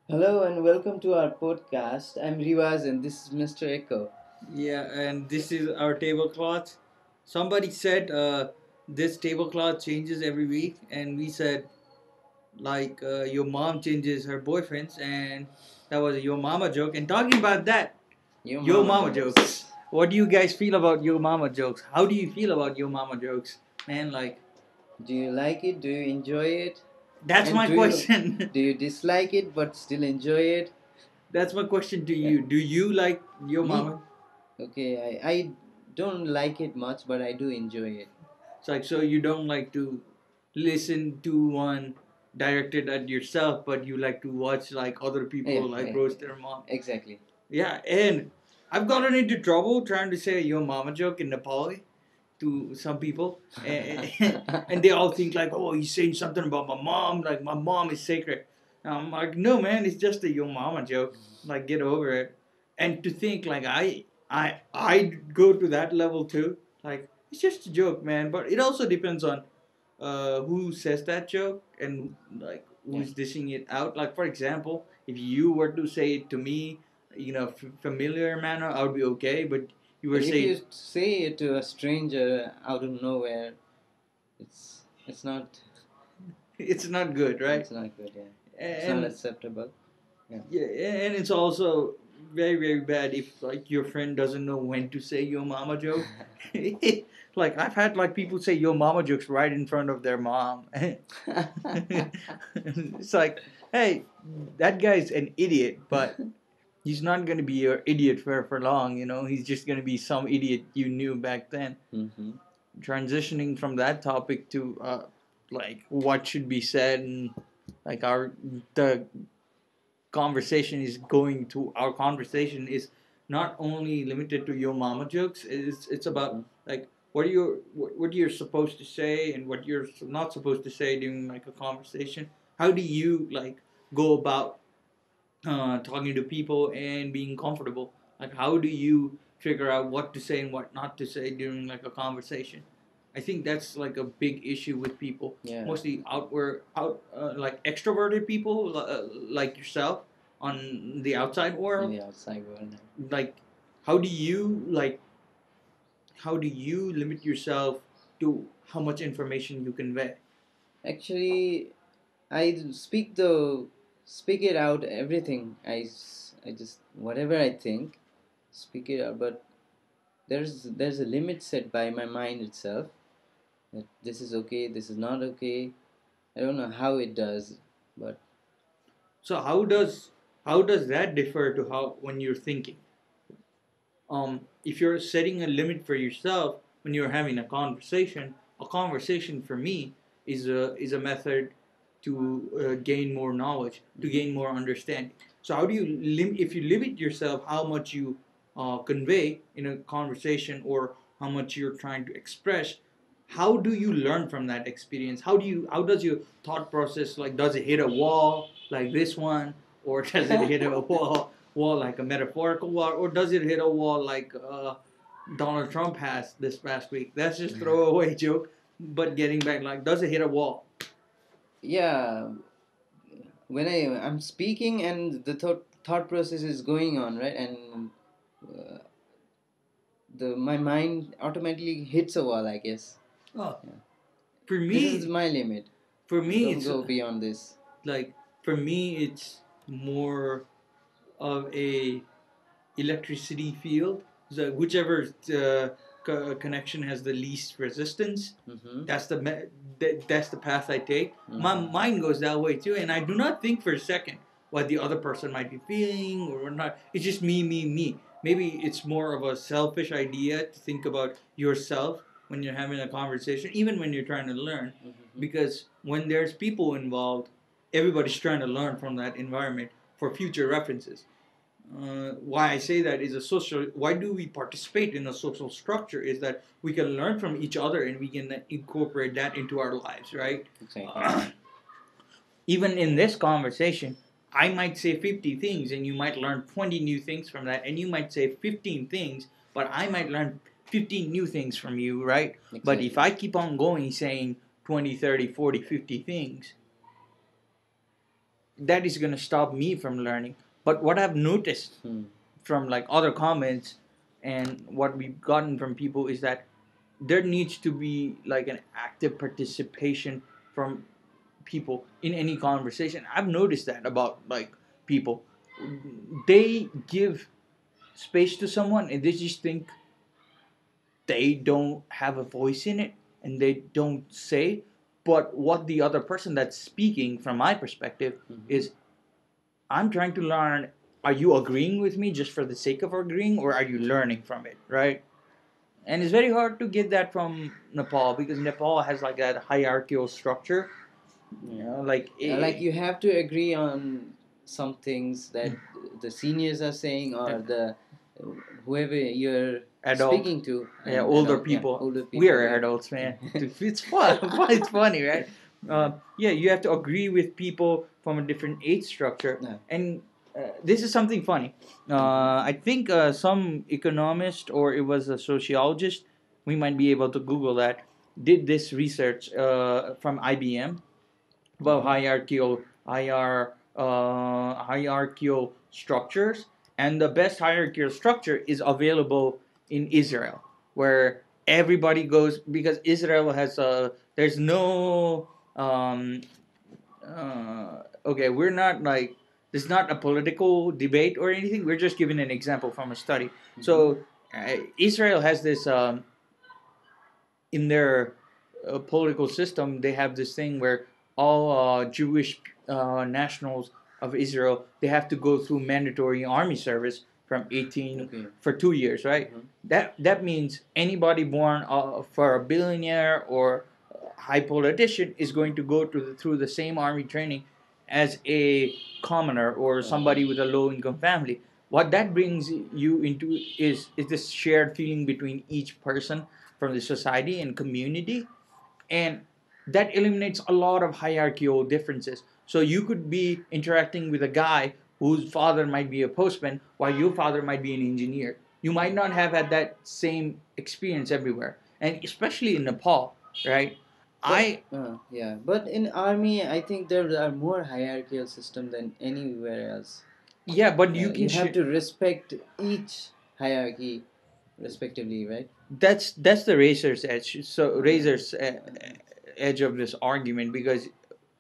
Hello and welcome to our podcast. I'm Rivaz and this is Mr. Echo. Yeah, and this is our tablecloth. Somebody said this tablecloth changes every week, and we said your mom changes her boyfriends, and that was a your mama joke. And talking about that, Your your mama mama jokes. jokes. What do you guys feel about your mama jokes? How do you feel about your mama jokes, man? Like Do you like it? Do you enjoy it? that's And my do you question. do you dislike it but still enjoy it? That's my question to Yeah. you. Do you like your Me? mama? Okay, I don't like it much but I do enjoy it. It's like so you don't like to listen to one directed at yourself, but you like to watch like other Yeah, people like yeah, roast their mom. exactly. Yeah, and I've gotten into trouble trying to say your mama joke in Nepali to some people, and they all think like, oh, he's saying something about my mom, like my mom is sacred. And I'm like, no, man, it's just a your mama joke. Like, get over it. And to think like I go to that level too. Like, it's just a joke, man. But it also depends on who says that joke and like Yeah. who's dishing it out. Like, for example, if you were to say it to me, familiar manner, I would be okay. But you were But if saying you say it to a stranger out of nowhere, it's not it's not good, right? it's not good, yeah. It's not And acceptable. Yeah. yeah, and it's also very very bad if like your friend doesn't know when to say your mama joke. Like I've had like people say your mama jokes right in front of their mom. It's like, hey, that guy's an idiot, but he's not gonna be your idiot for long. He's just gonna be some idiot you knew back then. Mm-hmm. Transitioning from that topic to like what should be said and like the conversation is going to our conversation is not only limited to your mama jokes. It's about Mm-hmm. like what you're supposed to say and what you're not supposed to say during like a conversation. How do you like go about talking to people and being comfortable? Like how do you figure out what to say and what not to say during like a conversation? I think that's like a big issue with people, Yeah. mostly like extroverted people like yourself on the outside In world. the outside world. Like, how do you like how do you limit yourself to how much information you convey? Actually, I speak it out everything. I just whatever I think, speak it out. But there's a limit set by my mind itself that this is okay, this is not okay. I don't know how it does, but So how does that differ to how when you're thinking? If you're setting a limit for yourself when you're having a conversation for me is a method to gain more knowledge, to mhm. gain more understanding. So how do you if you limit yourself how much you convey in a conversation or how much you're trying to express? How do you learn from that experience? How does your thought process, like, does it hit a wall like this one, or does it hit a wall like a metaphorical wall, or does it hit a wall like Donald Trump has this past week? That's just throwaway joke. But getting back, like, does it hit a wall? Yeah, when I'm speaking and the thought process is going on, right, and uh, the my mind automatically hits a wall, I guess. Oh, Yeah. for This is me, my limit. for me, Don't it's go beyond this. like for me, it's more of a electricity field. So whichever connection has the least resistance, Mm-hmm. that's the path I take. My Mm-hmm. mind goes that way too, and I do not think for a second what the other person might be feeling or not. It's just me, me, me. Maybe it's more of a selfish idea to think about yourself when you're having a conversation, even when you're trying to learn, Mm-hmm. because when there's people involved, everybody's trying to learn from that environment for future references. Why I say that is a social. Why do we participate in a social structure? Is that we can learn from each other and we can incorporate that into our lives, right? Exactly. Even in this conversation, I might say 50 things and you might learn 20 new things from that, and you might say 15 things, but I might learn 15 new things from you, right? But if Exactly. I keep on going saying 20, 30, 40, 50 things, that is going to stop me from learning. But what I've noticed from like other comments and what we've gotten from people is that there needs to be like an active participation from people in any conversation. I've noticed that about like people. They give space to someone and they just think they don't have a voice in it and they don't say. But what the other person that's speaking, from my perspective, is I'm trying to learn. Are you agreeing with me just for the sake of agreeing, or are you learning from it, right? And it's very hard to get that from Nepal because Nepal has like that hierarchical structure. You know, like like you have to agree on some things that the seniors are saying, or the whoever you're adult, speaking to. yeah, older adult, people. yeah, older people. We are adults, man. It's fun. It's funny, right? Yeah, you have to agree with people from a different age structure, Yeah. and this is something funny. I think some economist or it was a sociologist, we might be able to Google that, did this research from IBM about hierarchical structures, and the best hierarchical structure is available in Israel, where everybody goes because Israel has a there's no okay, we're not like, it's not a political debate or anything. We're just giving an example from a study. So Israel has this in their political system. They have this thing where all Jewish nationals of Israel, they have to go through mandatory army service from 18 for 2 years, right? That means anybody born for a billionaire or high politician is going to go through the same army training as a commoner or somebody with a low income family. What that brings you into is this shared feeling between each person from the society and community, and that eliminates a lot of hierarchical differences. So you could be interacting with a guy whose father might be a postman while your father might be an engineer. You might not have had that same experience everywhere, and especially in Nepal, right? Yeah, but in army, I think there are more hierarchical system than anywhere else. Yeah, but you can you have to respect each hierarchy respectively, right? That's the razor's edge. So razor's edge of this argument, because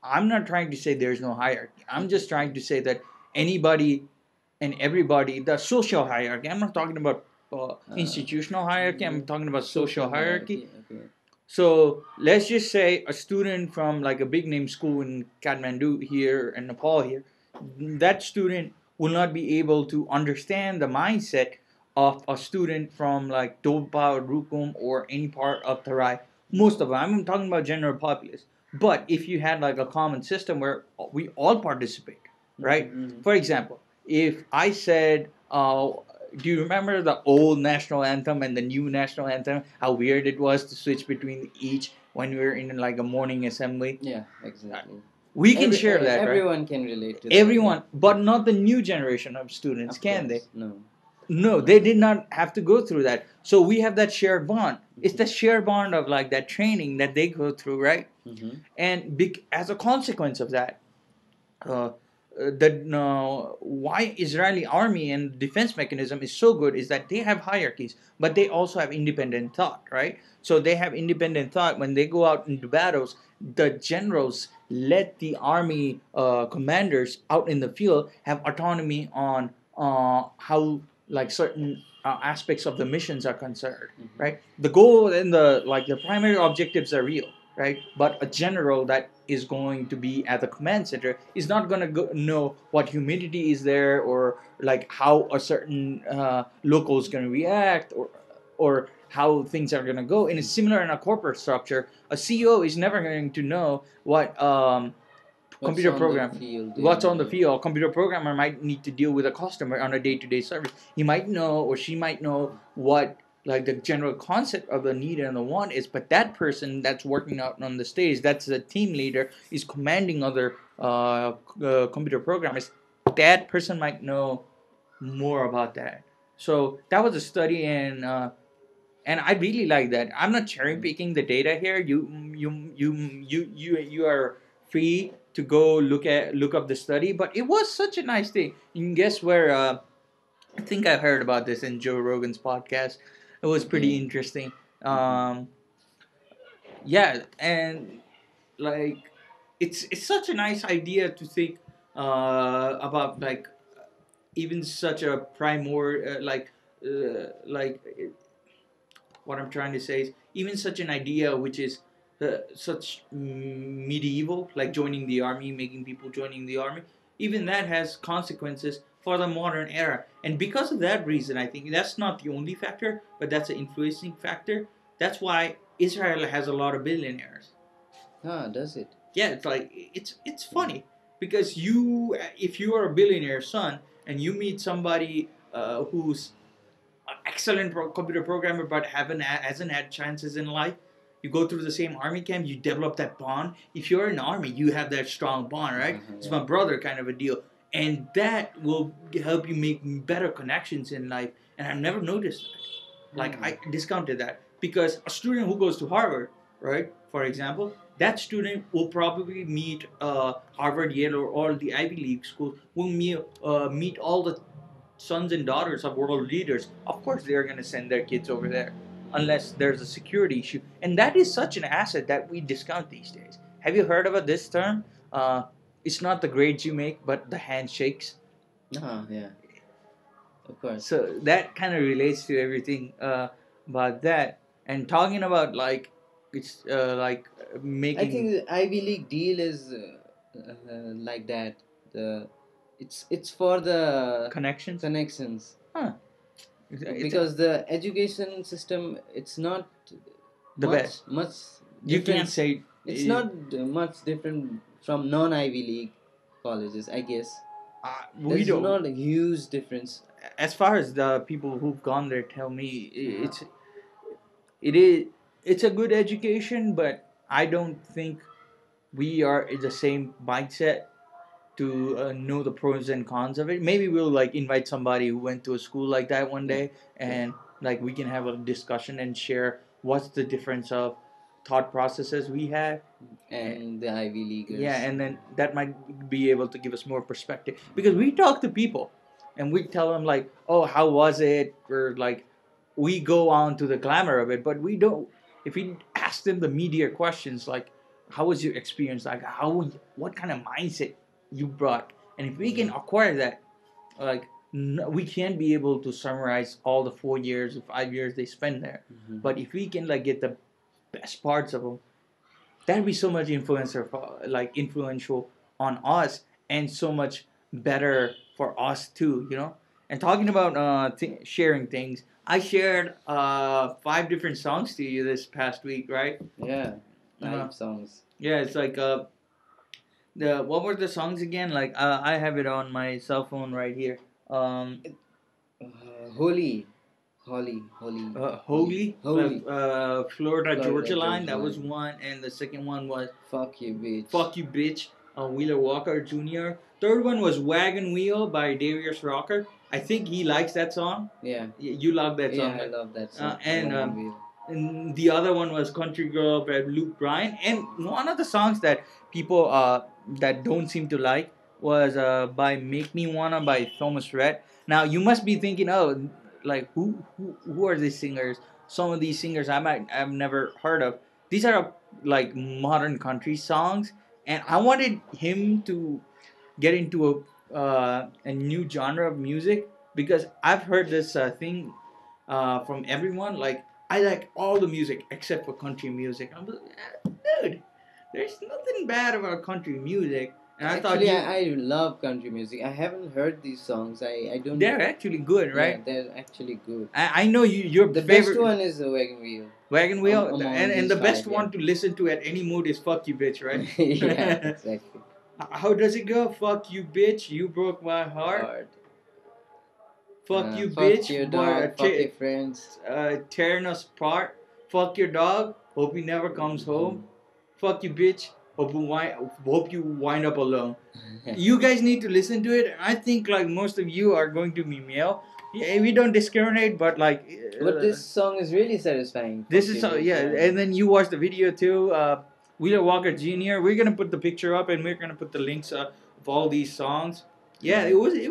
I'm not trying to say there's no hierarchy. I'm just trying to say that anybody and everybody, the social hierarchy. I'm not talking about institutional hierarchy. I'm talking about social hierarchy. Okay. So let's just say a student from like a big name school in Kathmandu here and Nepal here, that student will not be able to understand the mindset of a student from like Dolpa or Rukum or any part of Tarai. Most of them. I'm talking about general populace. But if you had like a common system where we all participate, right? For example, if I said, do you remember the old national anthem and the new national anthem? How weird it was to switch between each when we were in like a morning assembly. Yeah, exactly. We can share that, right? Everyone can relate to that. Everyone, but not the new generation of students, Of can course, they? No. No, they did not have to go through that. So we have that shared bond. It's the shared bond of like that training that they go through, right? And as a consequence of that, why Israeli army and defense mechanism is so good is that they have hierarchies, but they also have independent thought, right? So they have independent thought when they go out into battles. The generals let the army commanders out in the field have autonomy on how like certain aspects of the missions are concerned, right? The goal and the primary objectives are real, right? But a general that is going to be at the command center is not going to know what humidity is there, or like how a certain local is going to react, or how things are going to go. And it's similar in a corporate structure. A CEO is never going to know what computer program what's on the field. A computer programmer might need to deal with a customer on a day-to-day service. He might know, or she might know, what like the general concept of the need and the want is, but that person that's working out on the stage, that's the team leader, is commanding other computer programmers. That person might know more about that. So that was a study, and I really like that. I'm not cherry picking the data here. You are free to go look up the study, but it was such a nice thing. You can guess where? I think I heard about this in Joe Rogan's podcast. It was pretty Okay. interesting. Mm-hmm. Yeah, and like it's such a nice idea to think about like even such a primor like what I'm trying to say is even such an idea which is such medieval, like joining the army, making people joining the army. Even that has consequences for the modern era, and because of that reason, I think that's not the only factor, but that's an influencing factor. That's why Israel has a lot of billionaires. Ah, does it? Yeah, it's like it's funny because if you are a billionaire son and you meet somebody who's excellent computer programmer but hasn't had chances in life, you go through the same army camp, you develop that bond. If you're in the army, you have that strong bond, right? It's my brother kind of a deal, and that will help you make better connections in life. And I've never noticed that. Like I discounted that because a student who goes to Harvard, right, for example, that student will probably meet Harvard, Yale, or all the Ivy League schools. Will meet all the sons and daughters of world leaders. Of course, they're going to send their kids over there unless there's a security issue. And that is such an asset that we discount these days. Have you heard about this term? It's not the grades you make, but the handshakes. Ah, yeah, of course. So that kind of relates to everything about that. And talking about like, it's like making. I think the Ivy League deal is like that. The it's for the Connections. connections, It's because the education system, it's not the much best. much You different. can't say It's not much different from non Ivy League colleges, I guess. we There's don't. not a huge difference. As far as the people who've gone there tell me, it is it's a good education, but I don't think we are in the same mindset to know the pros and cons of it. Maybe we'll like invite somebody who went to a school like that one day, and like we can have a discussion and share what's the difference of thought processes we have. And the Ivy Leaguers. Yeah, and then that might be able to give us more perspective because we talk to people and we tell them like, "Oh, how was it?" Or like, we go on to the glamour of it, but we don't. If we ask them the media questions like, "How was your experience? Like, what kind of mindset you brought?" And if we can acquire that, like, we can't be able to summarize all the 4 years or 5 years they spend there, but if we can like get the best parts of them, that'd be so much influential on us and so much better for us too, you know. And talking about sharing things, I shared 5 different songs to you this past week, right? Yeah, 5 songs. Yeah, it's like what were the songs again? Like I have it on my cell phone right here. Holy, Holy, Florida Georgia line. That was one, and the second one was Fuck You Bitch. Fuck You Bitch, Wheeler Walker Jr. Third one was Wagon Wheel by Darius Rucker. I think he likes that song. Yeah. You love that song. Yeah, I love that song. And the other one was Country Girl by Luke Bryan. And one of the songs that people that don't seem to like was by Make Me Wanna by Thomas Rhett. Now you must be thinking, oh, like who are these singers? Some of these singers I've never heard of. These are like modern country songs, and I wanted him to get into a new genre of music because I've heard this thing from everyone. Like, I like all the music except for country music. I'm like, dude, there's nothing bad about country music. And Actually, I love country music. I haven't heard these songs. I don't. They're actually good, right? Yeah, they're actually good. I know your The favorite best one is the Wagon Wheel. Wagon Wheel, among and the these best 5, one to listen to at any mood is "Fuck You, Bitch," right? Yeah, exactly. How does it go? Fuck you, bitch. You broke my heart. Fuck you, Fuck bitch. your dog. Fuck your friends. Tearing us apart. Fuck your dog. Hope he never comes home. Fuck you, bitch. Hope you wind up alone. You guys need to listen to it. I think like most of you are going to be male. Yeah, we don't discriminate, but like. But this song is really satisfying. This is yeah, and then you watch the video too. Wheeler Walker Jr. We're gonna put the picture up, and we're gonna put the links up of all these songs. Yeah, it was an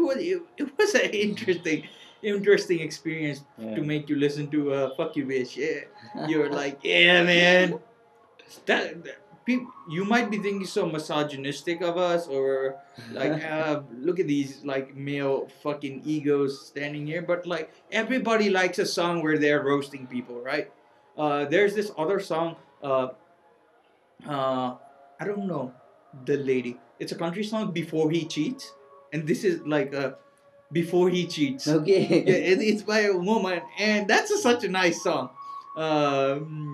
interesting experience to make you listen to "Fuck You Bitch." Yeah, you're like, yeah, man. You might be thinking so misogynistic of us, or like, look at these like male fucking egos standing here. But like, everybody likes a song where they're roasting people, right? There's this other song. Uh, I don't know the lady. It's a country song, "Before He Cheats," and this is like "Before He Cheats." Okay. Yeah, it's by a woman, and that's such a nice song.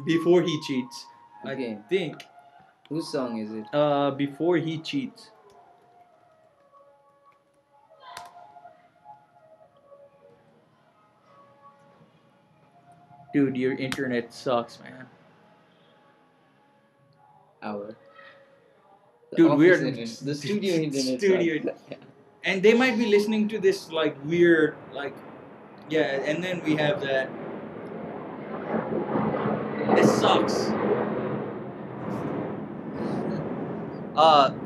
"Before He Cheats." Okay. I think. Whose song is it? "Before He Cheats." Dude, your internet sucks, man. Our. The Dude, we're office internet. The studio internet. studio. sucks. And they might be listening to this like weird, like, yeah. And then we have that. This sucks.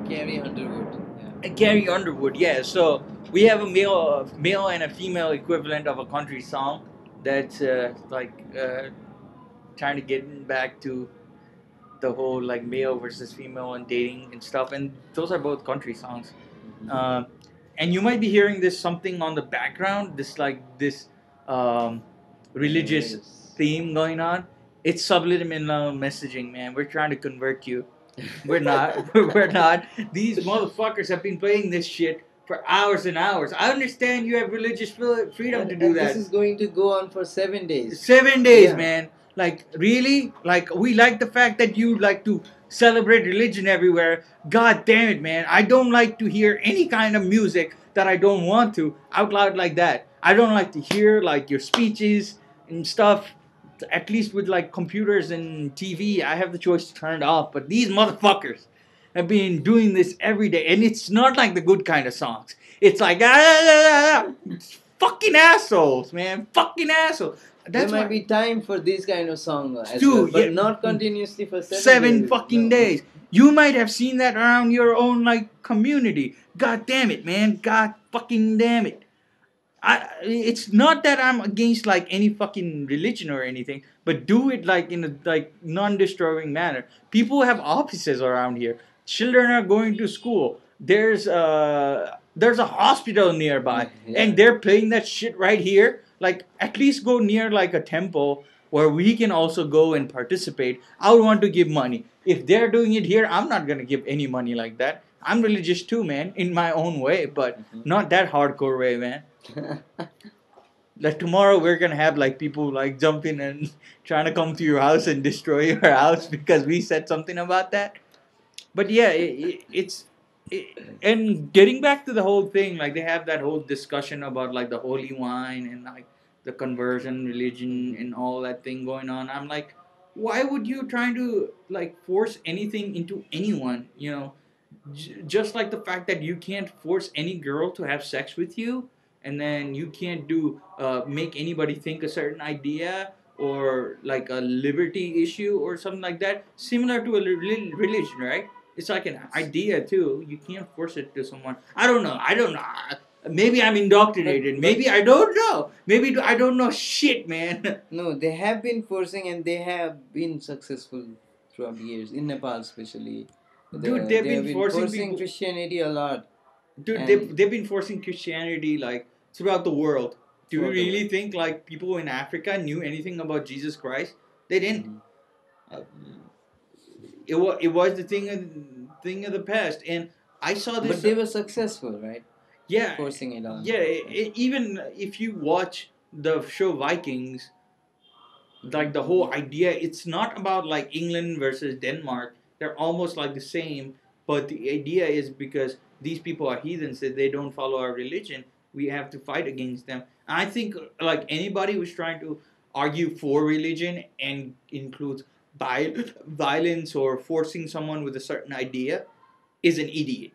Carrie Underwood. Yeah. Gary Underwood, yeah. So we have a male and a female equivalent of a country song that's trying to get back to the whole like male versus female and dating and stuff. And those are both country songs. And you might be hearing this something on the background, this religious Yes. theme going on. It's subliminal messaging, man. We're trying to convert you. We're not. We're not. These motherfuckers have been playing this shit for hours and hours. I understand you have religious freedom to do And that. this is going to go on for 7 days. 7 days, Yeah. man. Like, really? Like, we like the fact that you like to celebrate religion everywhere. God damn it, man. I don't like to hear any kind of music that I don't want to out loud like that. I don't like to hear, like, your speeches and stuff. At least with, like, computers and TV, I have the choice to turn it off. But these motherfuckers have been doing this every day. And it's not like the good kind of songs. It's like, fucking assholes, man. Fucking assholes. There might be time for this kind of song as Dude, well, but yeah. not continuously for 7 7 days. fucking No. days. You might have seen that around your own like community. God damn it, man. God fucking damn it. It's not that I'm against like any fucking religion or anything, but do it like in a like non-disturbing manner. People have offices around here. Children are going to school. There's a hospital nearby, Yeah. and they're playing that shit right here. Like, at least go near like a temple where we can also go and participate. I would want to give money. If they're doing it here, I'm not gonna give any money like that. I'm religious too, man, in my own way, but not that hardcore way, man. Like, tomorrow we're gonna have like people like jump in and trying to come to your house and destroy your house because we said something about that. But yeah, and getting back to the whole thing, like they have that whole discussion about like the holy wine and like the conversion religion and all that thing going on. I'm like, why would you try to like force anything into anyone? You know, just like the fact that you can't force any girl to have sex with you, and then you can't do make anybody think a certain idea or like a liberty issue or something like that, similar to a religion, right? It's like an idea too. You can't force it to someone. I don't know. Maybe I'm indoctrinated. Maybe I don't know. Maybe I don't know shit, man. No, they have been forcing and they have been successful throughout the years, in Nepal especially. Dude, They they've have been forcing people. Christianity a lot. Dude, And they've been forcing Christianity like throughout the world. Do you Throughout the really world. think like people in Africa knew anything about Jesus Christ? They didn't. Uh, it was the thing of the past, and I saw this. But they were successful, right? Yeah, Forcing it on. yeah. Even if you watch the show Vikings, like the whole idea, it's not about like England versus Denmark. They're almost like the same, but the idea is because these people are heathens that they don't follow our religion, we have to fight against them. I think like anybody who's trying to argue for religion and includes violence or forcing someone with a certain idea is an idiot.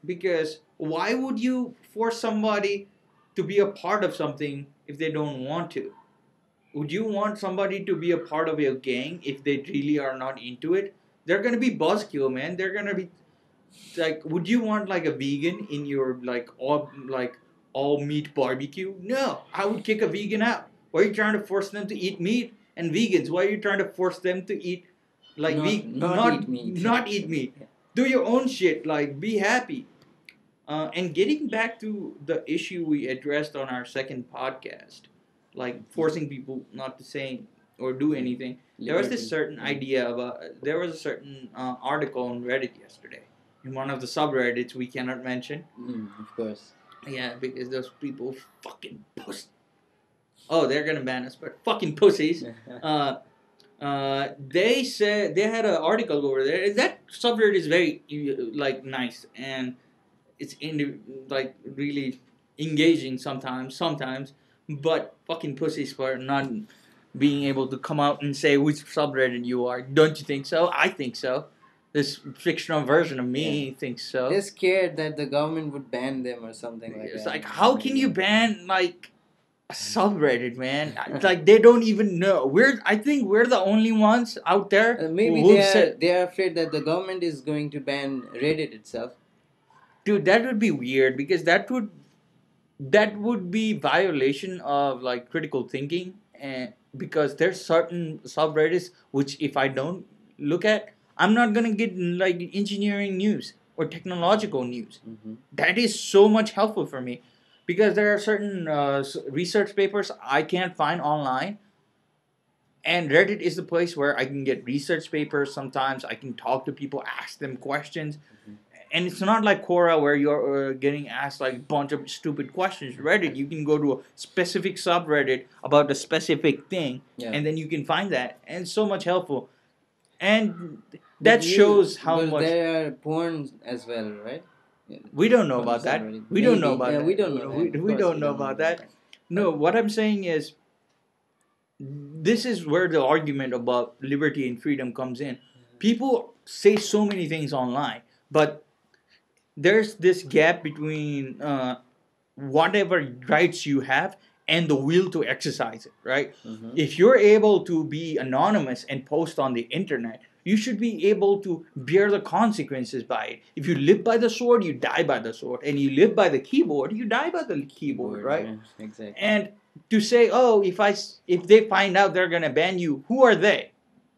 Because why would you force somebody to be a part of something if they don't want to? Would you want somebody to be a part of your gang if they really are not into it? They're gonna be buzzkill, man. They're gonna be like, would you want like a vegan in your like all meat barbecue? No, I would kick a vegan out. Why are you trying to force them to eat meat? And vegans, why are you trying to force them to eat like not eat meat. not eat meat? Do your own shit. Like, be happy. And getting back to the issue we addressed on our second podcast, like forcing people not to say or do anything. There was this certain idea of there was a certain article on Reddit yesterday, in one of the subreddits we cannot mention. Of course. Yeah, because those people fucking puss. Oh, they're gonna ban us, but fucking pussies. They said they had an article over there. That subreddit is very like nice, and it's like really engaging sometimes, but fucking pussies for not being able to come out and say which subreddit you are. Don't you think so? I think so. This fictional version of me thinks so. They're scared that the government would ban them or something like It's that. like, how can you ban like a subreddit, man? Like, they don't even know. I think we're the only ones out there. Maybe they are afraid that the government is going to ban Reddit itself. Dude, that would be weird, because that would be violation of like critical thinking, and because there's certain subreddits which if I don't look at, I'm not gonna get like engineering news or technological news. That is so much helpful for me, because there are certain research papers I can't find online, and Reddit is the place where I can get research papers. Sometimes I can talk to people, ask them questions. And it's not like Quora where you're getting asked like a bunch of stupid questions. Reddit, you can go to a specific subreddit about a specific thing, and then you can find that. And it's so much helpful. And that shows how much. There are porn as well, right? We don't know about that. We don't know about that. We don't know. We don't know about that. No, what I'm saying is, this is where the argument about liberty and freedom comes in. People say so many things online, but there's this gap between whatever rights you have and the will to exercise it, right? If you're able to be anonymous and post on the internet, you should be able to bear the consequences by it. If you live by the sword, you die by the sword. And you live by the keyboard, you die by the keyboard, right? Yeah, exactly. And to say, oh, if they find out they're going to ban you, who are they?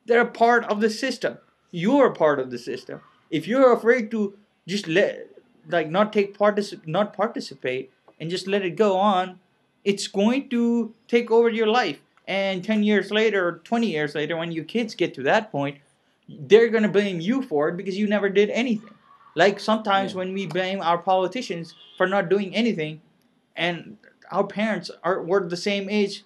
They're a part of the system. You're a part of the system. If you're afraid to just not participate and just let it go on, it's going to take over your life. And 10 years later or 20 years later, when your kids get to that point, they're going to blame you for it because you never did anything. Like sometimes when we blame our politicians for not doing anything, and our parents were the same age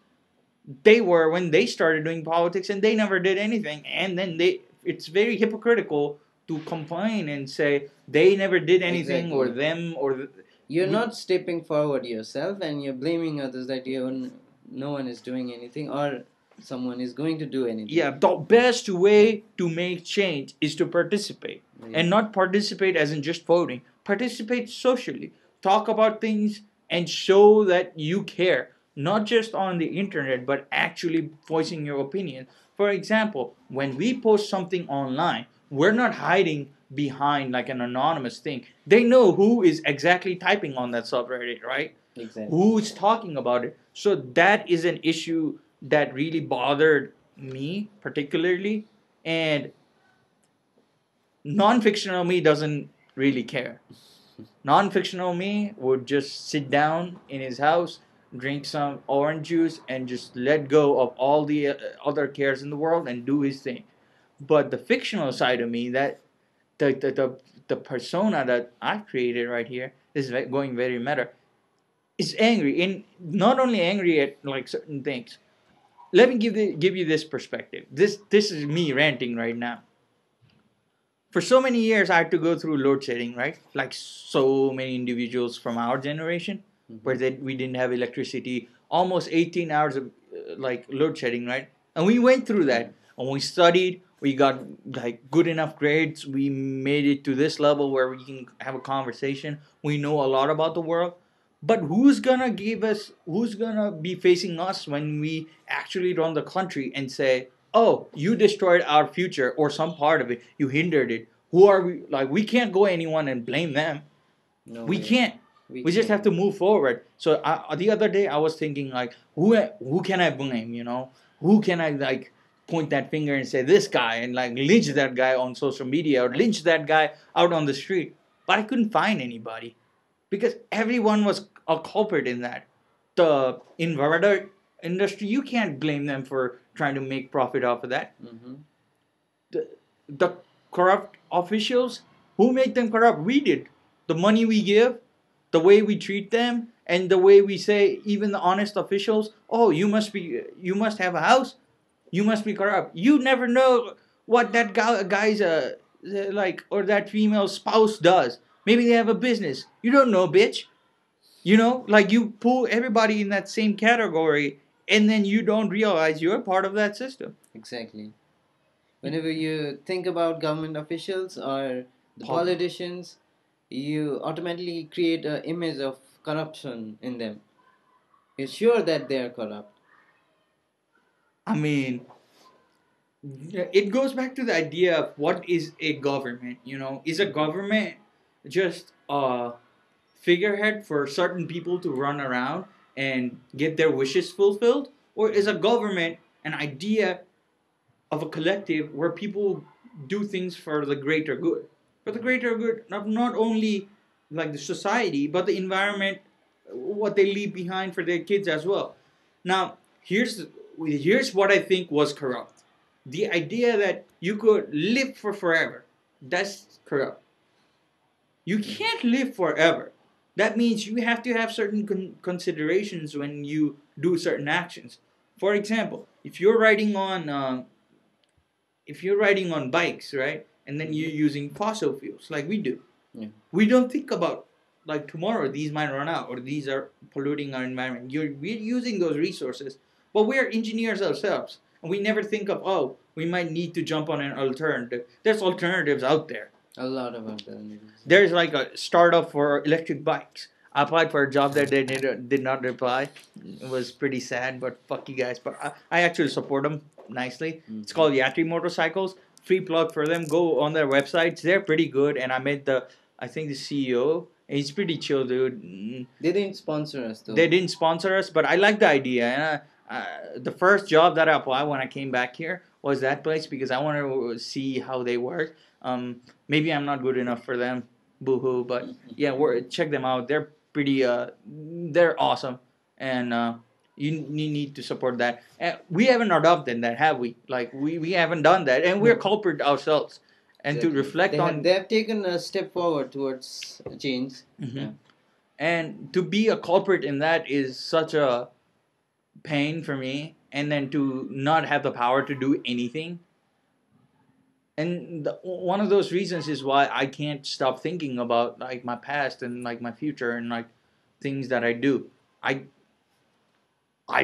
they were when they started doing politics, and they never did anything, and then it's very hypocritical to complain and say they never did anything, or them, or you're not stepping forward yourself, and you're blaming others that no one is doing anything, or someone is going to do anything. Yeah, the best way to make change is to participate, and not participate as in just voting. Participate socially, talk about things, and show that you care, not just on the internet, but actually voicing your opinion. For example, when we post something online, we're not hiding behind like an anonymous thing. They know who is exactly typing on that subreddit, right? Exactly. Who is talking about it. So that is an issue that really bothered me particularly. And non-fictional me doesn't really care. Non-fictional me would just sit down in his house, drink some orange juice, and just let go of all the other cares in the world and do his thing. But the fictional side of me, that the persona that I've created right here, is going very meta, is angry, and not only angry at like certain things. Let me give you this perspective. This is me ranting right now. For so many years, I had to go through load shedding, right? Like so many individuals from our generation, where we didn't have electricity, almost 18 hours of like load shedding, right? And we went through that, and we studied. We got like good enough grades. We made it to this level where we can have a conversation. We know a lot about the world. But who's gonna be facing us when we actually run the country and say, oh, you destroyed our future or some part of it. You hindered it. Who are we? Like, we can't go anyone and blame them. No We way. can't. We We just have can. to move forward. So the other day I was thinking like, who can I blame? Who can I like point that finger and say this guy and like lynch that guy on social media or lynch that guy out on the street? But I couldn't find anybody because everyone was a culprit in that. The inverter industry, you can't blame them for trying to make profit off of that. Mm-hmm. The corrupt officials, who made them corrupt? We did. The money we give, the way we treat them, and the way we say, even the honest officials, oh, you must have a house, you must be corrupt. You never know what that guy's like, or that female spouse does. Maybe they have a business. You don't know, bitch. Like, you pull everybody in that same category, and then you don't realize you're part of that system. Exactly. Whenever you think about government officials or the politicians, you automatically create an image of corruption in them. You're sure that they are corrupt. I mean, it goes back to the idea of what is a government. Is a government just a figurehead for certain people to run around and get their wishes fulfilled, or is a government an idea of a collective where people do things for the greater good, not only like the society but the environment, what they leave behind for their kids as well. Now, here's what I think was corrupt: the idea that you could live for forever. That's corrupt. You can't live forever. That means you have to have certain considerations when you do certain actions. For example, if you're riding on bikes, right, and then you're using fossil fuels like we do, Yeah. we don't think about like tomorrow these might run out or these are polluting our environment. We're using those resources, but we are engineers ourselves, and we never think of, oh, we might need to jump on an alternative. There's alternatives out there. A lot of alternatives. There's like a startup for electric bikes. I applied for a job that they did not reply. It was pretty sad, but fuck you guys. But I actually support them nicely. It's called Yatri Motorcycles. Free plug for them. Go on their websites. They're pretty good. And I think the CEO. He's pretty chill, dude. They didn't sponsor us though. They didn't sponsor us, but I like the idea. And the first job that I applied when I came back here was that place because I wanted to see how they work. Maybe I'm not good enough for them, boo-hoo. But yeah, check them out. They're pretty. They're awesome, and you need to support that. And we haven't adopted that, have we? Like we haven't done that, and we're culprit ourselves. And to Exactly. reflect on, They have taken a step forward towards change. Yeah. and to be a culprit in that is such a pain for me, and then to not have the power to do anything. And one of those reasons is why I can't stop thinking about like my past and like my future and like things that I do. I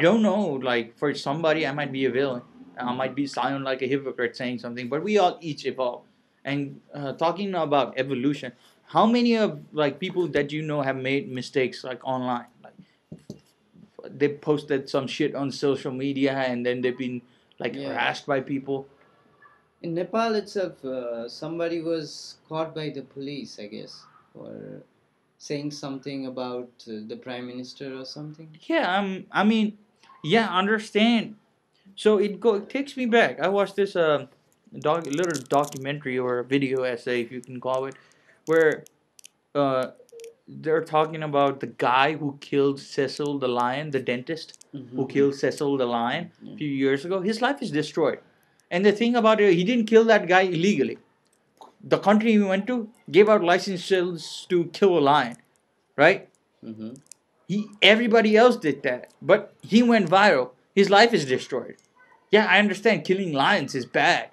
don't know. Like, for somebody, I might be a villain. I might be sound like a hypocrite saying something, but we all each evolve. And talking about evolution, how many of like people that you know have made mistakes like online? Like, they posted some shit on social media and then they've been like harassed by people. In Nepal itself, somebody was caught by the police, I guess, for saying something about the prime minister or something. Yeah, I mean, yeah, understand. So it takes me back. I watched this little documentary or a video essay, if you can call it, where uh they're talking about the guy who killed Cecil the lion, the dentist who killed Cecil the lion a few years ago. His life is destroyed. And the thing about it, he didn't kill that guy illegally. The country he went to gave out licenses to kill a lion, right? Mm-hmm. Everybody else did that, but he went viral. His life is destroyed. Yeah, I understand killing lions is bad,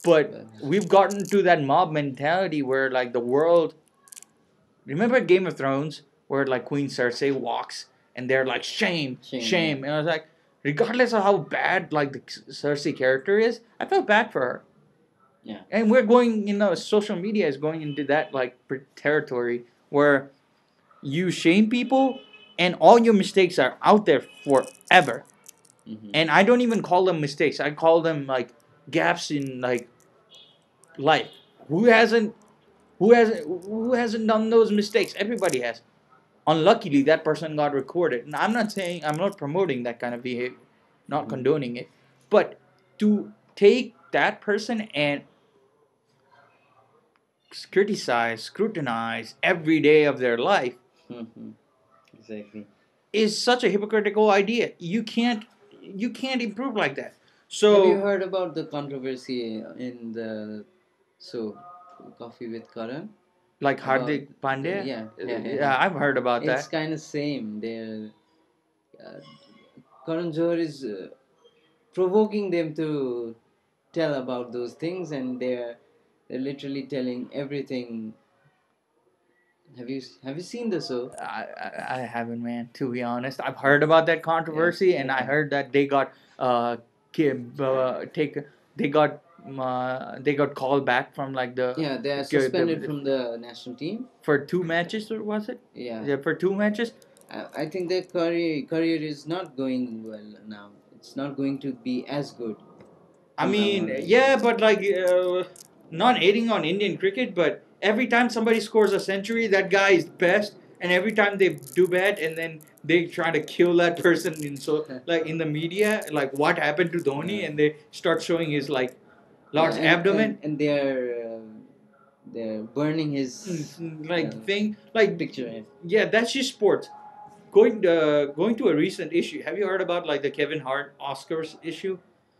but we've gotten to that mob mentality where like the world. Remember Game of Thrones where like Queen Cersei walks and they're like shame, shame, and I was like, regardless of how bad like the Cersei character is, I felt bad for her. Yeah. And we're going, social media is going into that like territory where you shame people and all your mistakes are out there forever. And I don't even call them mistakes. I call them like gaps in like life. Who hasn't who hasn't done those mistakes? Everybody has. Unluckily, that person got recorded. And I'm not promoting that kind of behavior, not condoning it, but to take that person and scrutinize every day of their life Exactly. is such a hypocritical idea. You can't improve like that. Have you So, heard about the controversy in the Coffee with Karan? like About Hardik Pandya, yeah, yeah, yeah, yeah, yeah. I've heard about It's that. kind of same. They're uh, Karan Johar is provoking them to tell about those things, and they're literally telling everything. Have you seen the show? I haven't, man. To be honest, I've heard about that Yeah, controversy, and I yeah, heard that they got take they got called back from like yeah. They are suspended the from the national team. for 2 matches, or was it? Yeah, Yeah, for 2 matches. I think their career is not going well now. It's not going to be as good I from now mean, on. yeah, but like not hating on Indian cricket, but every time somebody scores a century, that guy is the best. And every time they do bad, and then they try to kill that person in like in the media, like what happened to Dhoni, Yeah. and they start showing his like Yeah, large abdomen, and they're burning his like thing, like picture. yeah, that's just sports. Going to a recent issue. Have you heard about like the Kevin Hart Oscars issue?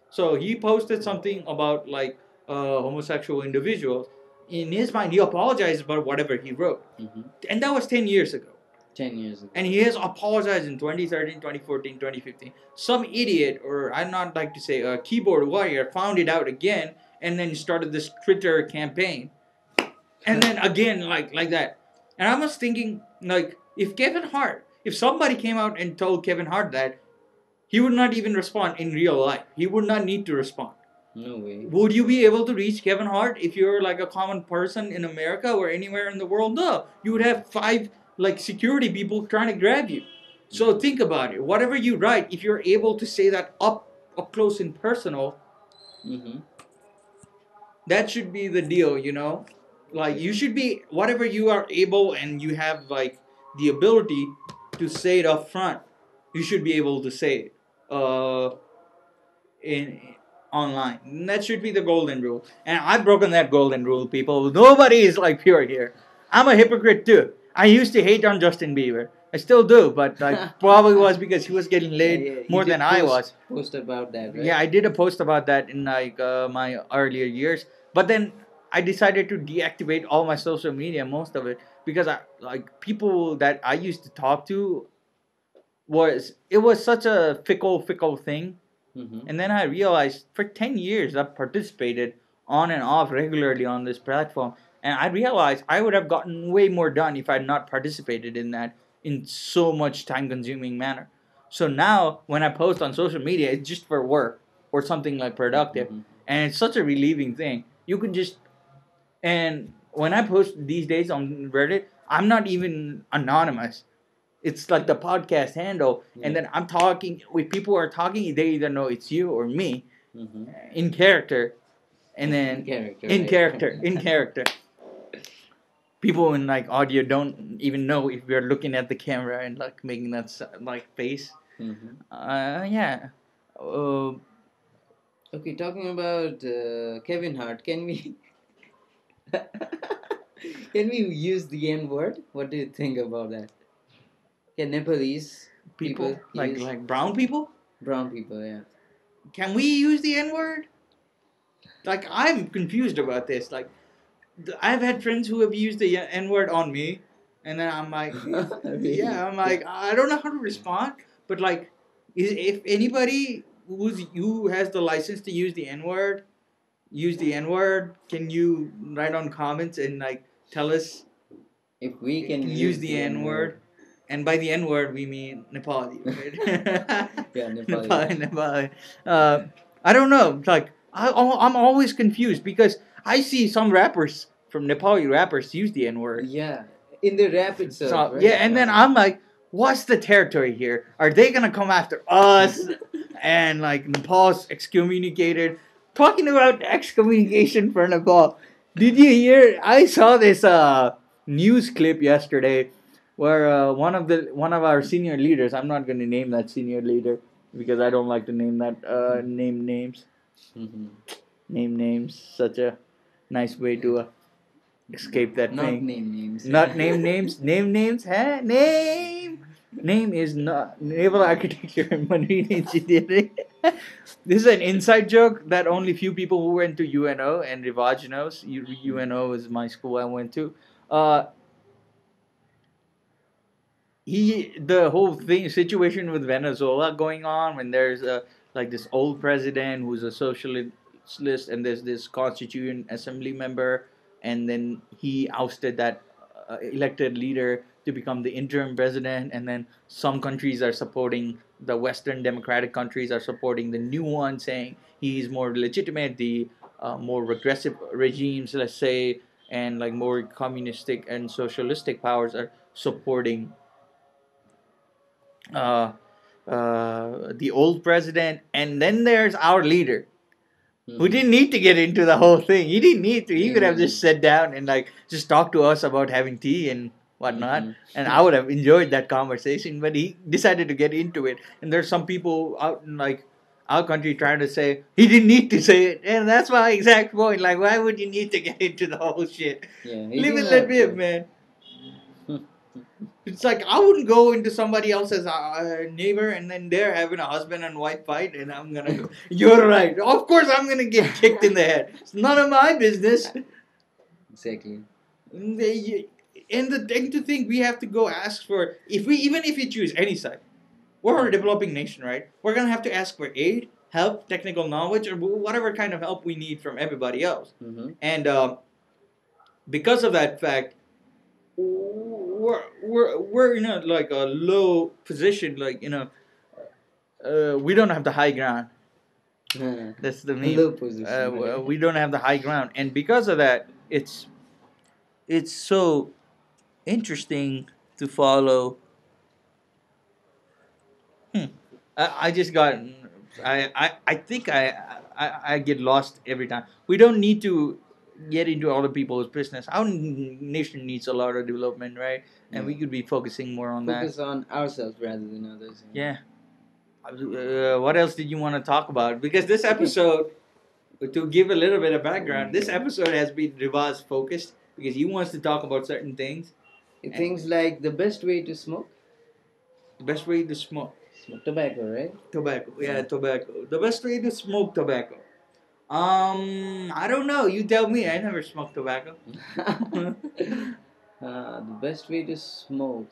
So he posted something about like homosexual individuals. In his mind, he apologized about whatever he wrote, and that was 10 years ago. 10 years ago. And he has apologized in 2013, 2014, 2015. Some idiot, or I'd not like to say a keyboard warrior, found it out again, and then started this Twitter campaign, and then again like that. And I was thinking, like, if somebody came out and told Kevin Hart that, he would not even respond in real life. He would not need to respond. No way. Would you be able to reach Kevin Hart if you're like a common person in America or anywhere in the world? No. You would have 5 like security people trying to grab you. So think about it. Whatever you write, if you're able to say that up close and personal, that should be the deal. Like you should be whatever you are able and you have like the ability to say it up front. You should be able to say it in online. And that should be the golden rule. And I've broken that golden rule, people. Nobody is like pure here. I'm a hypocrite too. I used to hate on Justin Bieber. I still do, but like probably was because he was getting laid more than I was. Post about that, right? Yeah, I did a post about that in like my earlier years, but then I decided to deactivate all my social media, most of it, because I like people that I used to talk to it was such a fickle thing. And then I realized for 10 years I've participated on and off regularly on this platform. And I realized I would have gotten way more done if I had not participated in that in so much time consuming manner. So now when I post on social media, it's just for work or something like productive. And it's such a relieving thing. You can just, and when I post these days on Reddit, I'm not even anonymous. It's like the podcast handle, and then I'm talking. When people are talking, they either know it's you or me, in character, and then in character. People in like audio don't even know if we're looking at the camera and like making that like face. Yeah. Okay, talking about Kevin Hart, can we can we use the N word? What do you think about that? Can Nepalese people like use brown people? brown people? Yeah. Can we use the N word? Like I'm confused about this. Like I've had friends who have used the N word on me, and then I'm like, yeah, I'm like, I don't know how to respond. But like, if anybody who has the license to use the N word, can you write on comments and like tell us If we can use the N word? And by the N word, we mean Nepali, right? Yeah, Nepali. Nepali. I don't know. Like, I'm always confused because I see some rappers from Nepali rappers use the N word. Yeah, in the rap itself. So, Right? yeah, and then I'm like, what's the territory here? Are they gonna come after us? and like Nepal's excommunicated. Talking about excommunication for Nepal, did you hear? I saw this news clip yesterday where one of our senior leaders. I'm not going to name that senior leader because I don't like to name that name names. Mhm. Name names. Such a nice way to escape that Not thing. name names. Not name names. Name names. Huh? Name. Name is not naval architecture and marine engineering. This is an inside joke that only few people who went to UNO and Rivaj knows. UNO is my school I went to. Uh, the whole thing situation with Venezuela going on when there's like this old president who's a socialist and there's this constituent assembly member and then he ousted that elected leader to become the interim president and then some countries are supporting the Western democratic countries are supporting the new one saying he's more legitimate the more regressive regimes let's say and like more communistic and socialistic powers are supporting uh, the old president, and then there's our leader who Mhm. didn't need to get into the whole thing. He didn't need to. He could have just Mhm. sat down and like just talk to us about having tea and whatnot, Mhm. and I would have enjoyed that conversation. But he decided to get into it, and there's some people out in like our country trying to say he didn't need to say it, and that's my exact point. Like, why would you need to get into the whole shit? Yeah, he Live didn't and let have live, to. man. It's like I wouldn't go into somebody else's neighbor and then they're having a husband and wife fight, and I'm gonna go. You're right. Of course, I'm gonna get kicked in the head. It's none of my business. Exactly. And the thing to think we have to go ask for if we even if we choose any side, we're a developing nation, right? We're gonna have to ask for aid, help, technical knowledge, or whatever kind of help we need from everybody else. Mm-hmm. And because of that fact, we're in a like a low position like we don't have the high ground. That's the meme. Low position. We don't have the high ground, and because of that it's so interesting to follow. I just got I think I get lost every time. We don't need to get into other people's business. Our nation needs a lot of development, right? And we Yeah. could be focusing more on that. Focus on ourselves rather than others. Yeah. What else did you want to talk about? Because this episode, to give a little bit of background, this episode has been Rivaz focused because he wants to talk about certain things. Things like the best way to smoke. The best way to smoke Smoke tobacco, right? tobacco. Yeah, tobacco. The best way to smoke tobacco. I don't know. You tell me. I never smoked tobacco. The best way to smoke.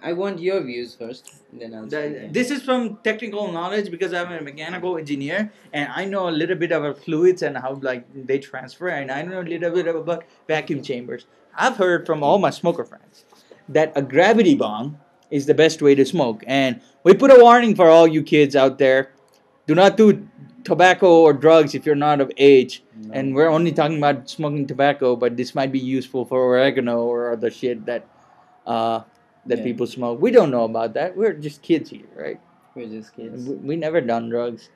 I want your views first, then I'll speak. This is from technical knowledge because I'm a mechanical engineer and I know a little bit about fluids and how like they transfer and I know a little bit about vacuum chambers. I've heard from all my smoker friends that a gravity bomb is the best way to smoke. And we put a warning for all you kids out there. Do not do tobacco or drugs if you're not of age. No. And we're only talking about smoking tobacco, but this might be useful for oregano or other shit that Yeah. people smoke. We don't know about that. We're just kids here, right? We're just kids. We never done drugs,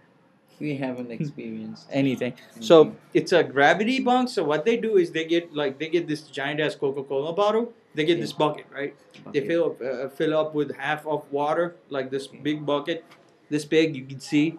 We haven't experienced anything. So it's a gravity bunk. So what they do is they get this giant ass Coca-Cola bottle. They get Yeah. this bucket, right? They fill up with half of water, like this big bucket, this big. You can see.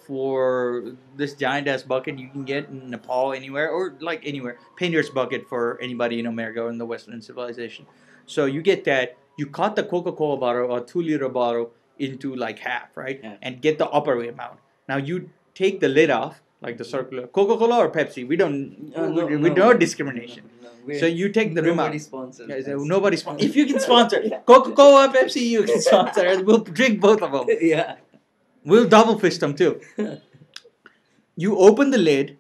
For this giant ass bucket you can get in Nepal anywhere or like anywhere. Painter's bucket for anybody in America or in the Western civilization. So you get that. You cut the Coca-Cola bottle or 2 liter bottle into like half, right? Yeah. And get the upper amount. Now you take the lid off, like the circular Coca-Cola or Pepsi. We don't. We no discrimination. No, So you take the rim out. nobody sponsors. Yeah, us. nobody sponsor. If you can sponsor Coca-Cola, Pepsi, you can sponsor. And we'll drink both of them. Yeah. We'll double fist them too. You open the lid,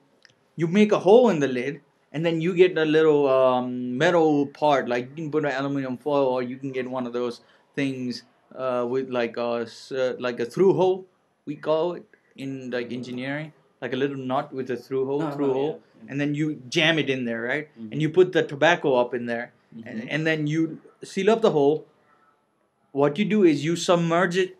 you make a hole in the lid, and then you get a little metal part. Like you can put an aluminum foil, or you can get one of those things with like a through hole. We call it in like engineering, like a little nut with a through hole, and then you jam it in there, right? Mhm. And you put the tobacco up in there, Mhm. and then you seal up the hole. what you do is you submerge it,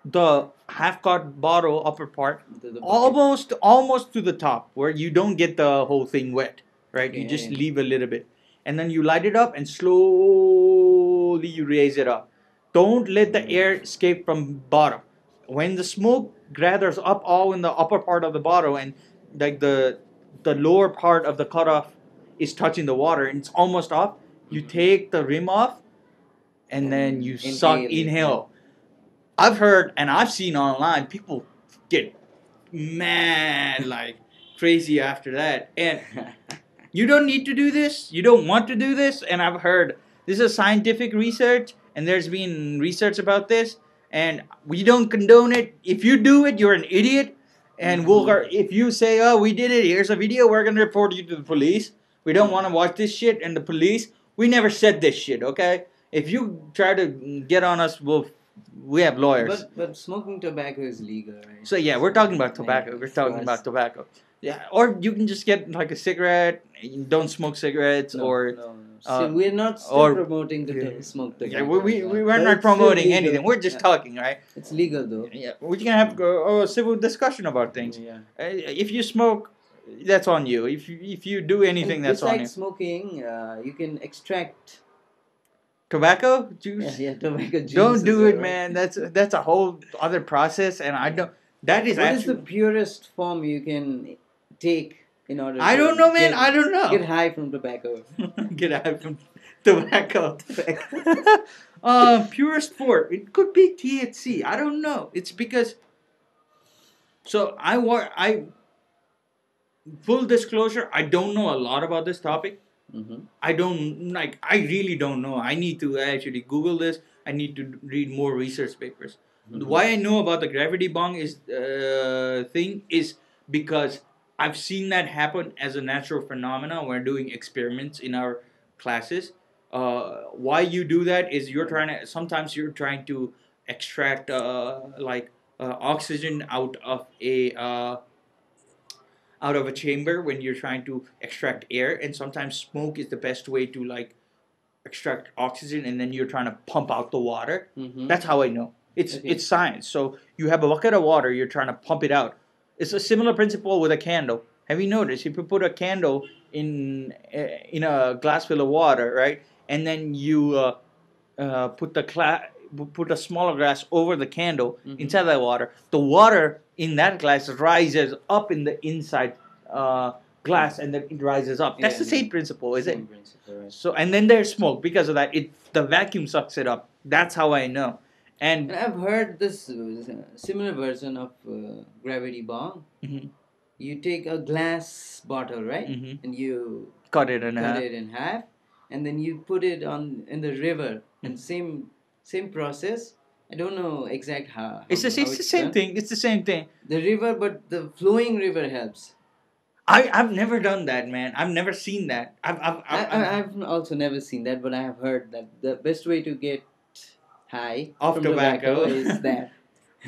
the half cut bottle upper part, The bucket. almost to the top where you don't get the whole thing wet, right? Okay, You just yeah. leave a little bit, and then you light it up and slowly you raise it up. Don't let the air escape from bottom. When the smoke gathers up all in the upper part of the bottle, and like the lower part of the cutoff is touching the water and it's almost off, you take the rim off and then you suck, Inhale it, inhale. I've heard and I've seen online people get mad like crazy after that. And you don't need to do this. You don't want to do this. And I've heard this is scientific research and there's been research about this. And we don't condone it. If you do it, you're an idiot. And if you say, oh, we did it, here's a video, we're going to report you to the police. We don't want to watch this shit. And the police, we never said this shit, okay? If you try to get on us, we have lawyers. But smoking tobacco is legal, right? So yeah, we're talking about tobacco. Yeah, We're talking about tobacco. Yeah, or you can just get like a cigarette. Don't smoke cigarettes, or So we're not still promoting to smoke tobacco. yeah, we're But not it's promoting still legal. anything. We're just talking, right? It's legal though. Yeah, we're gonna have a civil discussion about things. Yeah. If you smoke, that's on you. If you do anything, And that's on you. besides smoking, you can extract Tobacco juice. tobacco juice. Don't do it, right? man. That's a whole other process, and I don't. That is What is actually. the purest form you can take in order? I to don't know, man. Get, I don't know. Get high from tobacco. Get out from tobacco. Purest form. It could be THC. I don't know. It's because. So I full disclosure. I don't know a lot about this topic. Mm-hmm. I really don't know. I need to actually Google this. I need to read more research papers. Mm-hmm. Why I know about the gravity bong thing is because I've seen that happen as a natural phenomenon. We're doing experiments in our classes. Why you do that is sometimes you're trying to extract oxygen out of a chamber when you're trying to extract air, and sometimes smoke is the best way to like extract oxygen, and then you're trying to pump out the water. Mm-hmm. That's how I know. It's Okay. it's science. So you have a bucket of water, you're trying to pump it out. It's a similar principle with a candle. Have you noticed if you put a candle in a glass full of water, right, and then you put a smaller glass over the candle inside that water, the water in that glass rises up in the inside glass, and then it rises up. That's the same principle, is it? Same principle, right. So and then there's smoke because of that. The vacuum sucks it up. That's how I know. And And I've heard this similar version of gravity bong. Mhm. You take a glass bottle, right, Mhm. and you cut it in cut half. it in half, and then you put it in the river, and same process. I don't know exact how. It's the how same done. thing. It's the same thing. The river, but the flowing river helps. I've never done that, man. I've never seen that. I've also never seen that, but I have heard that the best way to get high Off from tobacco. is that.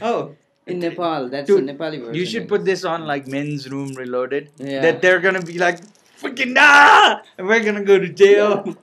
Oh, In Nepal, that's Dude, a Nepali version. you should put this on like Men's Room Reloaded. Yeah. That they're gonna be like, freaking nah! And we're gonna go to jail.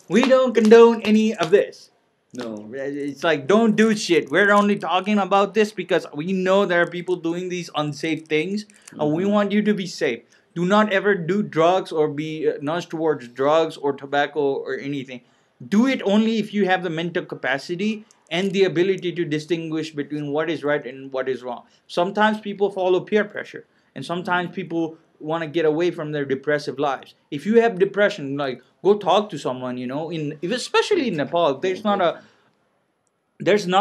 We don't condone any of this. No. It's like, don't do shit. We're only talking about this because we know there are people doing these unsafe things, and we want you to be safe. Do not ever do drugs or be nudged towards drugs or tobacco or anything. Do it only if you have the mental capacity and the ability to distinguish between what is right and what is wrong. Sometimes people follow peer pressure, and sometimes people want to get away from their depressive lives. If you have depression, like, go talk to someone. Especially in Nepal, there's not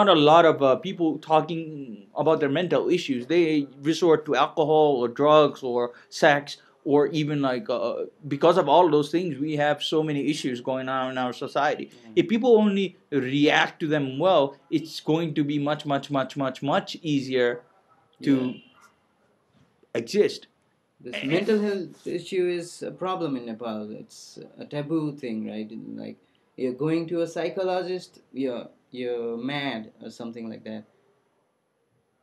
a lot of people talking about their mental issues. They resort to alcohol or drugs or sex, or even because of all those things, we have so many issues going on in our society. If people only react to them well, it's going to be much, much, much, much, much easier to exist. This mental health issue is a problem in Nepal. It's a taboo thing, right? Like, you're going to a psychologist, you're mad or something like that.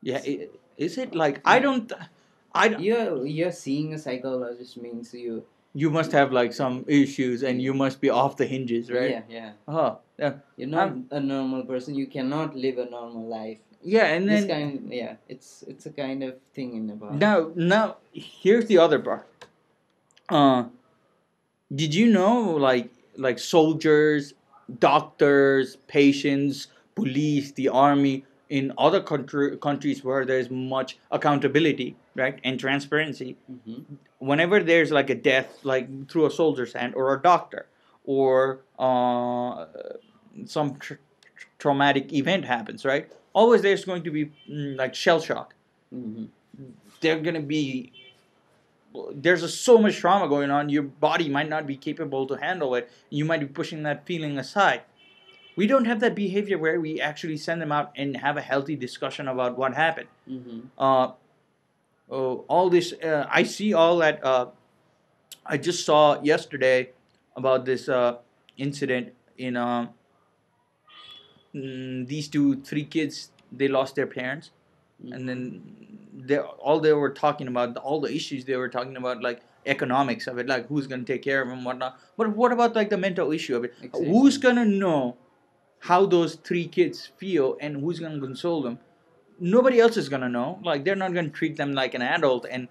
Yeah, is it like I don't. You're seeing a psychologist means You must have like some issues, and you must be off the hinges, right? Yeah, yeah. Oh, yeah. You're not a normal person. You cannot live a normal life. Yeah, and This then kind, yeah, it's a kind of thing in Nepal. now here's the other part. Uh, did you know like soldiers, doctors, patients, police, the army in other countries where there's much accountability, right, and transparency, whenever there's like a death, like through a soldier's hand or a doctor, or some traumatic event happens, right? Always there's going to be like shell shock. They're gonna be there's so much trauma going on. Your body might not be capable to handle it. You might be pushing that feeling aside. We don't have that behavior where we actually send them out and have a healthy discussion about what happened. All this, I see all that. I just saw yesterday about this incident in these three kids. They lost their parents, and then they were talking about all the issues they were talking about, like economics of it, like who's gonna take care of them, whatnot. But what about like the mental issue of it? Exactly. Who's gonna know how those three kids feel, and who's gonna console them? Nobody else is gonna know. Like they're not gonna treat them like an adult and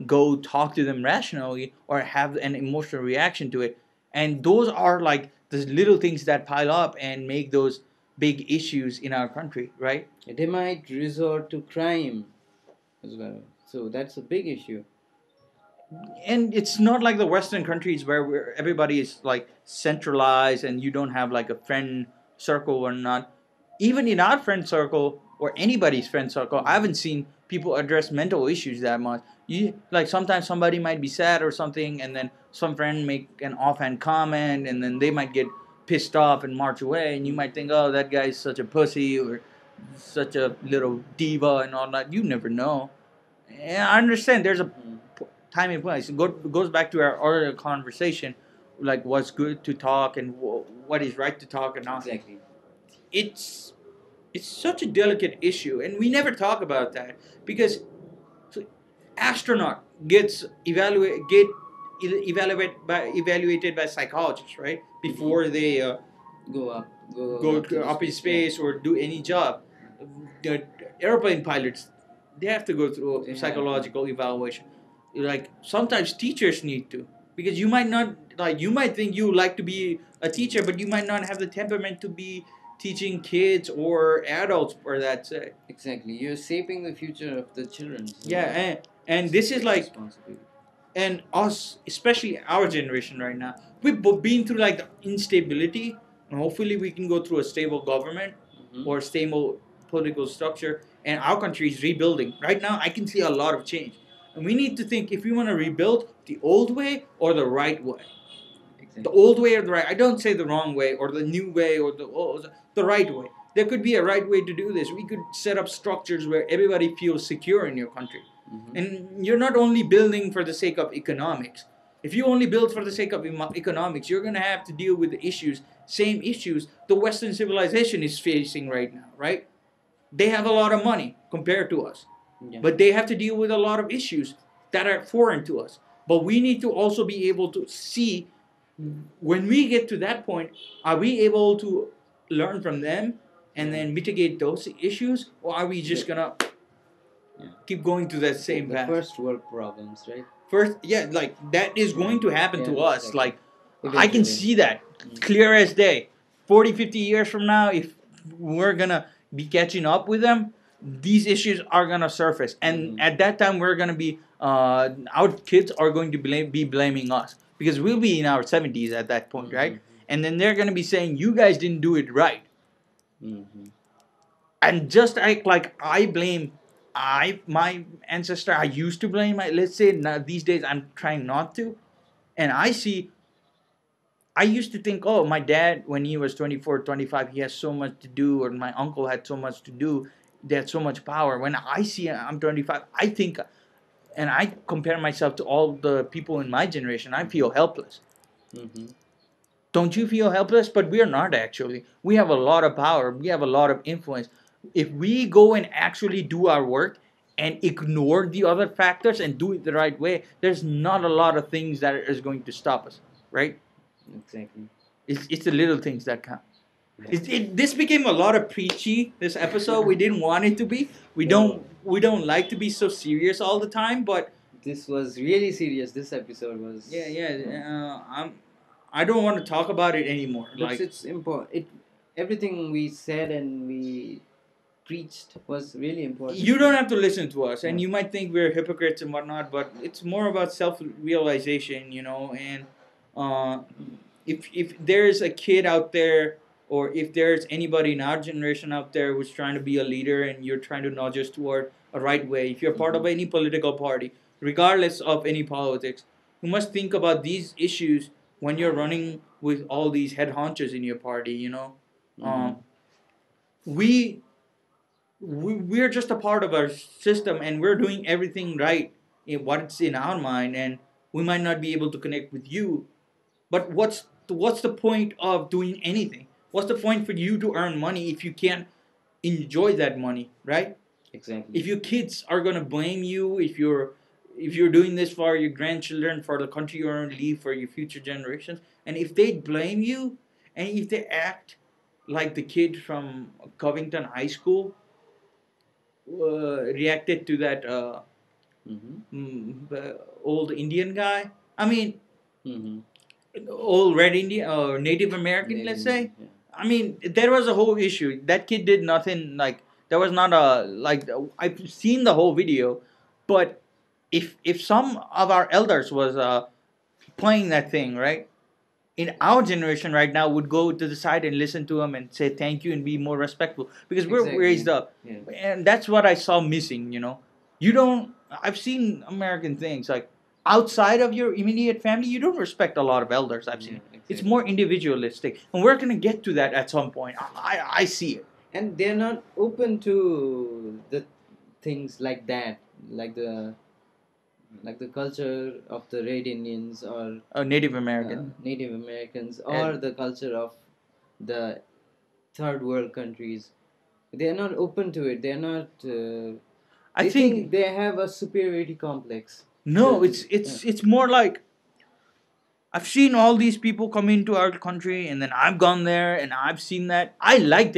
go talk to them rationally or have an emotional reaction to it. And those are like the little things that pile up and make those big issues in our country, right? They might resort to crime as well. So that's a big issue. And it's not like the Western countries where everybody is like centralized and you don't have like a friend circle or not. Even in our friend circle or anybody's friend circle, I haven't seen people address mental issues that much. You like sometimes somebody might be sad or something, and then some friend make an offhand comment, and then they might get pissed off and march away, and you might think, oh, that guy's such a pussy or such a little diva and all that. You never know. Yeah, I understand. There's a time and place. It goes back to our earlier conversation, like what's good to talk and what is right to talk and not. Exactly. It's such a delicate issue, and we never talk about that because astronaut gets evaluated by psychologists, right, before they Go up, go up in space or do any job. The airplane pilots, they have to go through a psychological evaluation. Like sometimes teachers need to, because you might not like, you might think you like to be a teacher, but you might not have the temperament to be teaching kids or adults for that say. Exactly. You're shaping the future of the children. So Yeah, and this is like, responsibility. and us, especially our generation right now, we've been through like the instability, and hopefully we can go through a stable government or stable political structure, and our country is rebuilding. Right now, I can see a lot of change, and we need to think if we want to rebuild the old way or the right way. Exactly. The old way or the right. I don't say the wrong way or the new way or the right way. There could be a right way to do this. We could set up structures where everybody feels secure in your country. And you're not only building for the sake of economics. If you only build for the sake of economics, you're going to have to deal with the same issues the Western civilization is facing right now, right? They have a lot of money compared to us. Yeah. But they have to deal with a lot of issues that are foreign to us. But we need to also be able to see, when we get to that point, are we able to learn from them and then mitigate those issues? Or are we just going to keep going to that same path? First world problems, right? First, yeah, like that is going to happen to us. Exactly. Like, eventually. I can see that clear as day. 40, 50 years from now, if we're going to be catching up with them, these issues are going to surface. And at that time, we're going to be, our kids are going to be blaming us. Because we'll be in our 70s at that point, right? And then they're going to be saying, you guys didn't do it right. And just like I blame my ancestor, I used to blame, let's say these days I'm trying not to. And I used to think, oh, my dad, when he was 24, 25, he has so much to do, or my uncle had so much to do, they had so much power. When I see I'm 25, I think, and I compare myself to all the people in my generation, I feel helpless. Don't you feel helpless? But we are not actually. We have a lot of power. We have a lot of influence. If we go and actually do our work and ignore the other factors and do it the right way, there's not a lot of things that is going to stop us, right? Exactly. It's the little things that count. This became a lot of preachy this episode. We didn't want it to be. No. We don't like to be so serious all the time, but This was really serious. This episode was. I don't want to talk about it anymore. But Like, it's important. Everything we said and we preached was really important. you don't have to listen to us, and Yeah. you might think we're hypocrites and whatnot, but it's more about self realization, and if there's a kid out there, or if there's anybody in our generation out there who's trying to be a leader and you're trying to nudge us toward a right way, if you're part of any political party, regardless of any politics, you must think about these issues when you're running with all these head honchos in your party. Um, we we're just a part of our system, and we're doing everything right in what's in our mind, and we might not be able to connect with you, but what's the point of doing anything? What's the point for you to earn money if you can't enjoy that money, right? Exactly. If your kids are gonna blame you, if you're doing this for your grandchildren, for the country you're gonna leave, for your future generations, and if they blame you, and if they act like the kid from Covington High School reacted to that old Indian guy. I mean, old red Indian or Native American, let's say. Yeah. I mean, there was a whole issue. That kid did nothing. Like, there was not a like. I've seen the whole video, but if some of our elders was playing that thing, right, in our generation right now, would go to the side and listen to him and say thank you and be more respectful, because we're Exactly. raised up. Yeah. And that's what I saw missing. You don't. I've seen American things like, outside of your immediate family, you don't respect a lot of elders. I've seen. Yeah, It's exactly. more individualistic, and we're gonna get to that at some point. I see it. And they're not open to the things like that, like the culture of the Red Indians or Native American. Native Americans, or And- the culture of the third world countries. They are not open to it. They are not. I They think they have a superiority complex. no. The- It's more like, I've seen all these people come into our country, and then I've gone there, and I've seen that. I like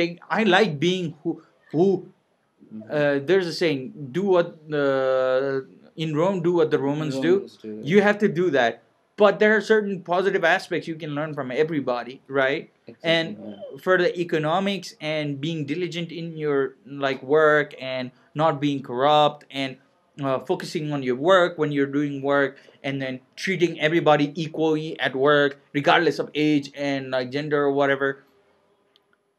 being who. There's a saying: "Do what in Rome, do what the Romans do." Romans do. You have to do that, but there are certain positive aspects you can learn from everybody, right? Exactly, And for the economics and being diligent in your like work, and not being corrupt, and focusing on your work when you're doing work, and then treating everybody equally at work regardless of age and like gender or whatever,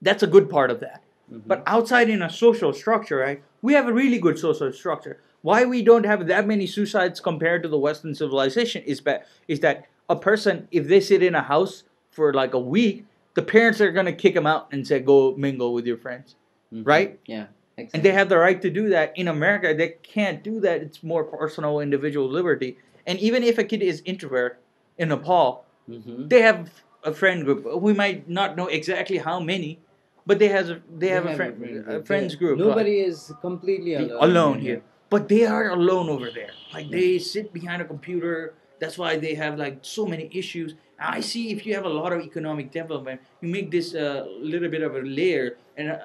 that's a good part of that. But outside in a social structure, right, we have a really good social structure. Why we don't have that many suicides compared to the Western civilization is that a person, if they sit in a house for like a week, the parents are gonna kick them out and say, "Go mingle with your friends," right? Yeah, exactly. And they have the right to do that. In America, they can't do that. It's more personal, individual liberty. And even if a kid is introvert in Nepal, they have a friend group. We might not know exactly how many, but they have a friends group. Nobody is completely Alone here. But they are alone over there. Like, they sit behind a computer. That's why they have like so many issues. I see, if you have a lot of economic development, you make this little bit of a layer, and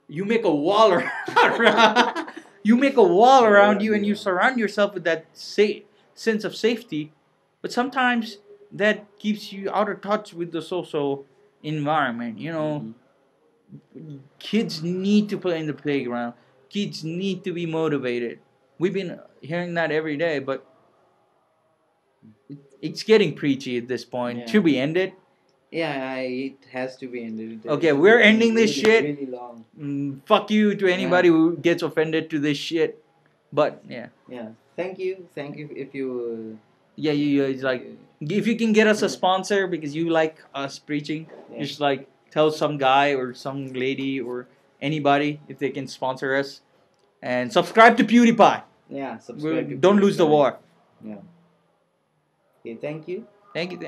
you make a wall around. You make a wall around you, and you surround yourself with that sense of safety. But sometimes that keeps you out of touch with the social environment. Kids need to play in the playground. Kids need to be motivated. We've been hearing that every day, but it's getting preachy at this point. Yeah. Should we end it? Yeah, it has to be ended. Okay, we're ending this shit. Really long. Fuck you to anybody who gets offended to this shit. But yeah. Yeah. Thank you if you. Yeah, it's like, if you can get us a sponsor because you like us preaching, just like tell some guy or some lady or anybody if they can sponsor us, and subscribe to PewDiePie. Yeah, subscribe. Don't lose the war. Yeah. Okay, thank you. Thank you.